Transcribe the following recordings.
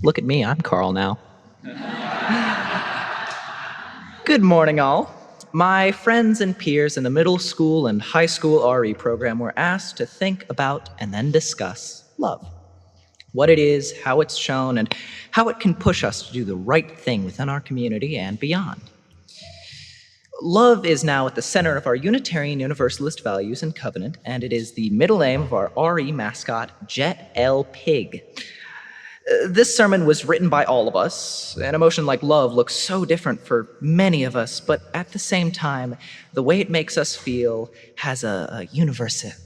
Look at me, I'm Carl now. Good morning, all. My friends and peers in the middle school and high school RE program were asked to think about and then discuss love. What it is, how it's shown, and how it can push us to do the right thing within our community and beyond. Love is now at the center of our Unitarian Universalist values and covenant, and it is the middle name of our RE mascot, Jet L. Pig. This sermon was written by all of us. An emotion like love looks so different for many of us, but at the same time, the way it makes us feel has a universality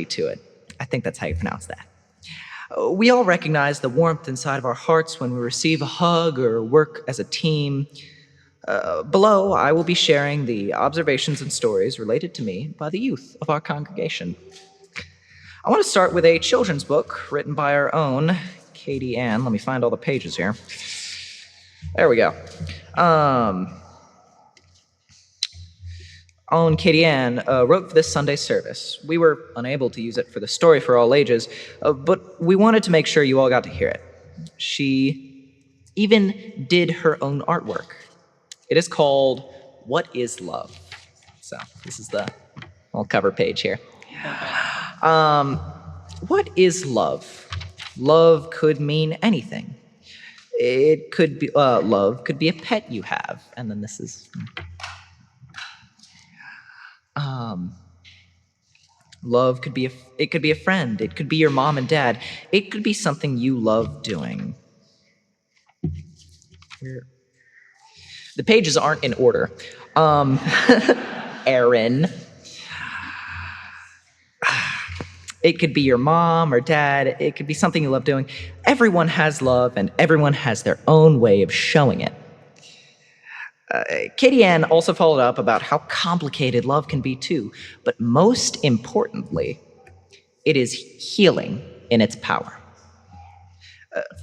to it. I think that's how you pronounce that. We all recognize the warmth inside of our hearts when we receive a hug or work as a team. Below, I will be sharing the observations and stories related to me by the youth of our congregation. I want to start with a children's book written by our own Katie Ann. Let me find all the pages here. There we go. Own Katie Ann wrote for this Sunday service. We were unable to use it for the story for all ages, but we wanted to make sure you all got to hear it. She even did her own artwork. It is called What is Love? So this is the little cover page here. What is love? Love could mean anything. It could be, love could be a pet you have, and then this is, love could be it could be a friend, it could be your mom and dad, it could be something you love doing. The pages aren't in order. Aaron. It could be your mom or dad. It could be something you love doing. Everyone has love, and everyone has their own way of showing it. Katie Ann also followed up about how complicated love can be, too. But most importantly, it is healing in its power.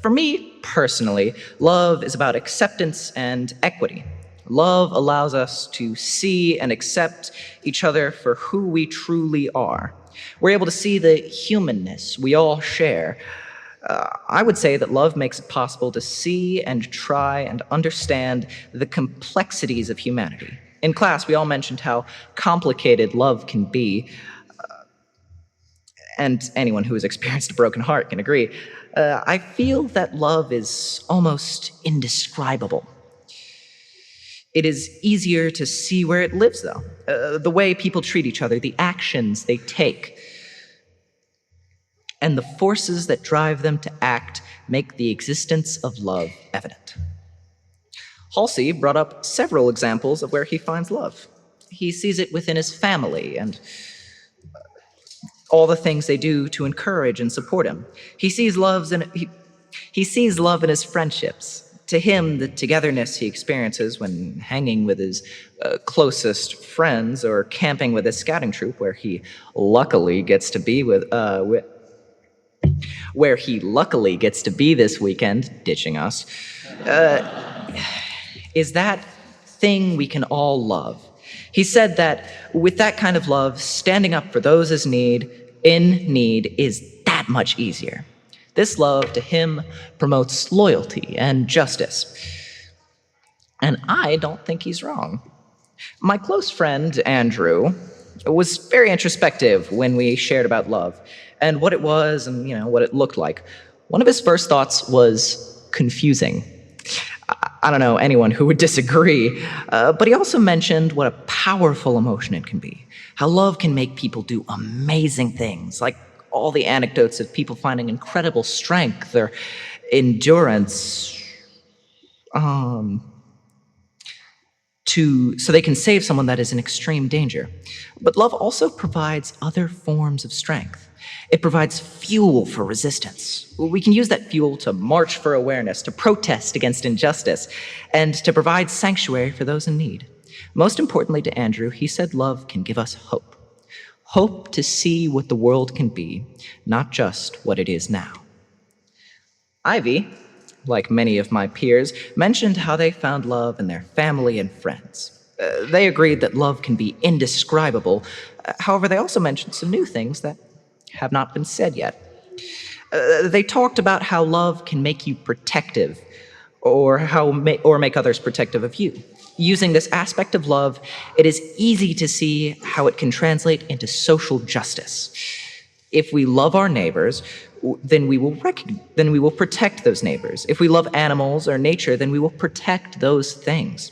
For me, personally, love is about acceptance and equity. Love allows us to see and accept each other for who we truly are. We're able to see the humanness we all share. I would say that love makes it possible to see and try and understand the complexities of humanity. In class, we all mentioned how complicated love can be, and anyone who has experienced a broken heart can agree. I feel that love is almost indescribable. It is easier to see where it lives, though. The way people treat each other, the actions they take, and the forces that drive them to act make the existence of love evident. Halsey brought up several examples of where he finds love. He sees it within his family and all the things they do to encourage and support him. He sees love in his friendships. To him, the togetherness he experiences when hanging with his closest friends or camping with his scouting troop, where he luckily gets to be this weekend, ditching us, is that thing we can all love. He said that with that kind of love, standing up for those in need is that much easier. This love to him promotes loyalty and justice. And I don't think he's wrong. My close friend, Andrew, was very introspective when we shared about love and what it was and, what it looked like. One of his first thoughts was confusing. I don't know anyone who would disagree, but he also mentioned what a powerful emotion it can be, how love can make people do amazing things, like all the anecdotes of people finding incredible strength or endurance so they can save someone that is in extreme danger. But love also provides other forms of strength. It provides fuel for resistance. We can use that fuel to march for awareness, to protest against injustice, and to provide sanctuary for those in need. Most importantly to Andrew, he said love can give us hope. Hope to see what the world can be, not just what it is now. Ivy, like many of my peers, mentioned how they found love in their family and friends. They agreed that love can be indescribable. However, they also mentioned some new things that have not been said yet. They talked about how love can make you protective, or make others protective of you. Using this aspect of love, it is easy to see how it can translate into social justice. If we love our neighbors, then we will protect those neighbors. If we love animals or nature, then we will protect those things.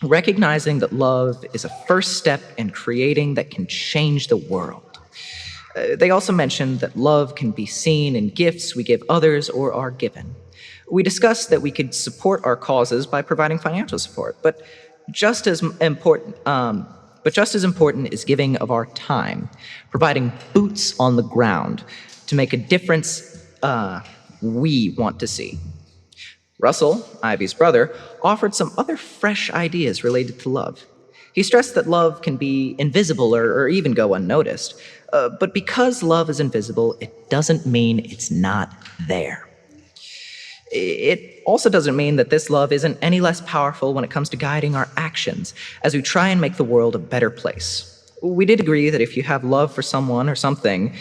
Recognizing that love is a first step in creating that can change the world. They also mentioned that love can be seen in gifts we give others or are given. We discussed that we could support our causes by providing financial support, but just as important, is giving of our time, providing boots on the ground to make a difference we want to see. Russell, Ivy's brother, offered some other fresh ideas related to love. He stressed that love can be invisible or even go unnoticed. But because love is invisible, it doesn't mean it's not there. It also doesn't mean that this love isn't any less powerful when it comes to guiding our actions as we try and make the world a better place. We did agree that if you have love for someone or something,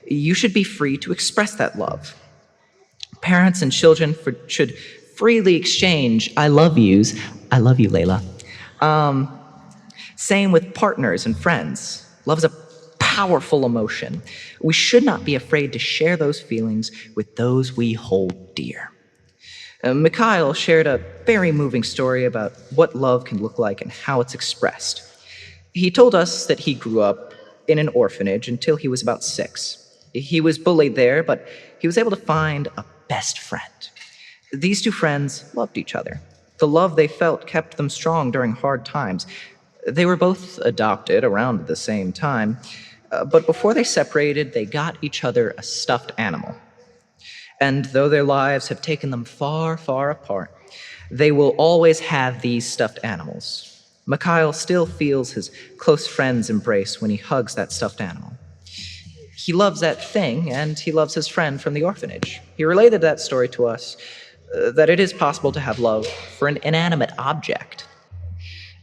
you should be free to express that love. Parents and children should freely exchange I love yous. I love you, Layla. Same with partners and friends. Love is a powerful emotion. We should not be afraid to share those feelings with those we hold dear. Mikhail shared a very moving story about what love can look like and how it's expressed. He told us that he grew up in an orphanage until he was about 6. He was bullied there, but he was able to find a best friend. These two friends loved each other. The love they felt kept them strong during hard times. They were both adopted around the same time, but before they separated, they got each other a stuffed animal. And though their lives have taken them far, far apart, they will always have these stuffed animals. Mikhail still feels his close friend's embrace when he hugs that stuffed animal. He loves that thing, and he loves his friend from the orphanage. He related that story to us, that it is possible to have love for an inanimate object.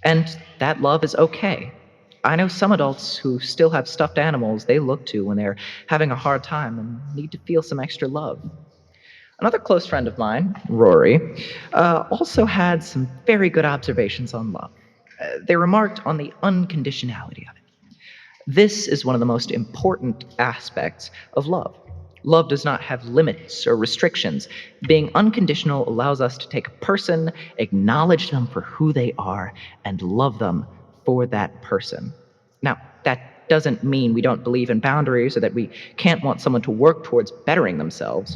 And that love is okay. I know some adults who still have stuffed animals they look to when they're having a hard time and need to feel some extra love. Another close friend of mine, Rory, also had some very good observations on love. They remarked on the unconditionality of it. This is one of the most important aspects of love. Love does not have limits or restrictions. Being unconditional allows us to take a person, acknowledge them for who they are, and love them for that person. Now, that doesn't mean we don't believe in boundaries or that we can't want someone to work towards bettering themselves.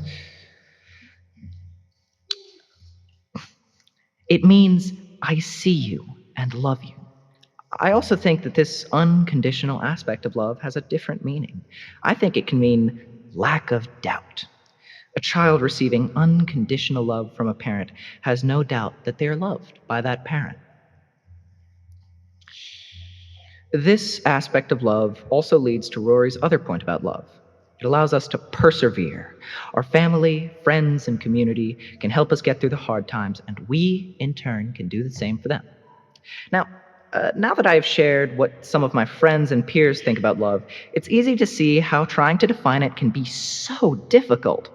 It means I see you and love you. I also think that this unconditional aspect of love has a different meaning. I think it can mean lack of doubt. A child receiving unconditional love from a parent has no doubt that they are loved by that parent. This aspect of love also leads to Rory's other point about love. It allows us to persevere. Our family, friends, and community can help us get through the hard times, and we, in turn, can do the same for them. Now that I have shared what some of my friends and peers think about love, it's easy to see how trying to define it can be so difficult.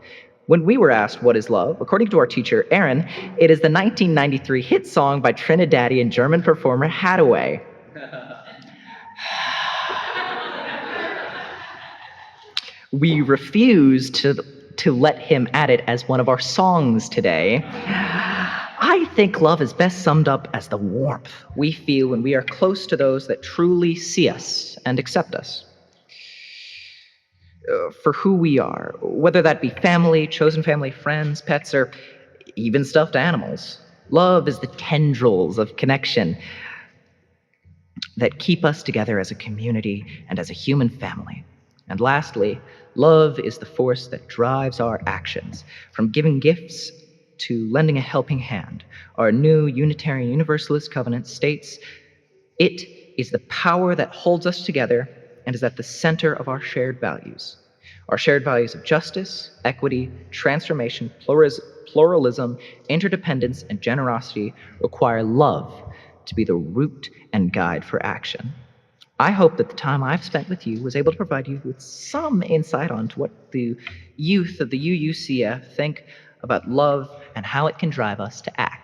When we were asked what is love, according to our teacher, Aaron, it is the 1993 hit song by Trinidadian German performer Hathaway. We refuse to let him add it as one of our songs today. I think love is best summed up as the warmth we feel when we are close to those that truly see us and accept us for who we are, whether that be family, chosen family, friends, pets, or even stuffed animals. Love is the tendrils of connection that keep us together as a community and as a human family. And lastly, love is the force that drives our actions, from giving gifts to lending a helping hand. Our new Unitarian Universalist covenant states, it is the power that holds us together and is at the center of our shared values. Our shared values of justice, equity, transformation, pluralism, interdependence, and generosity require love to be the root and guide for action. I hope that the time I've spent with you was able to provide you with some insight onto what the youth of the UUCF think about love and how it can drive us to act.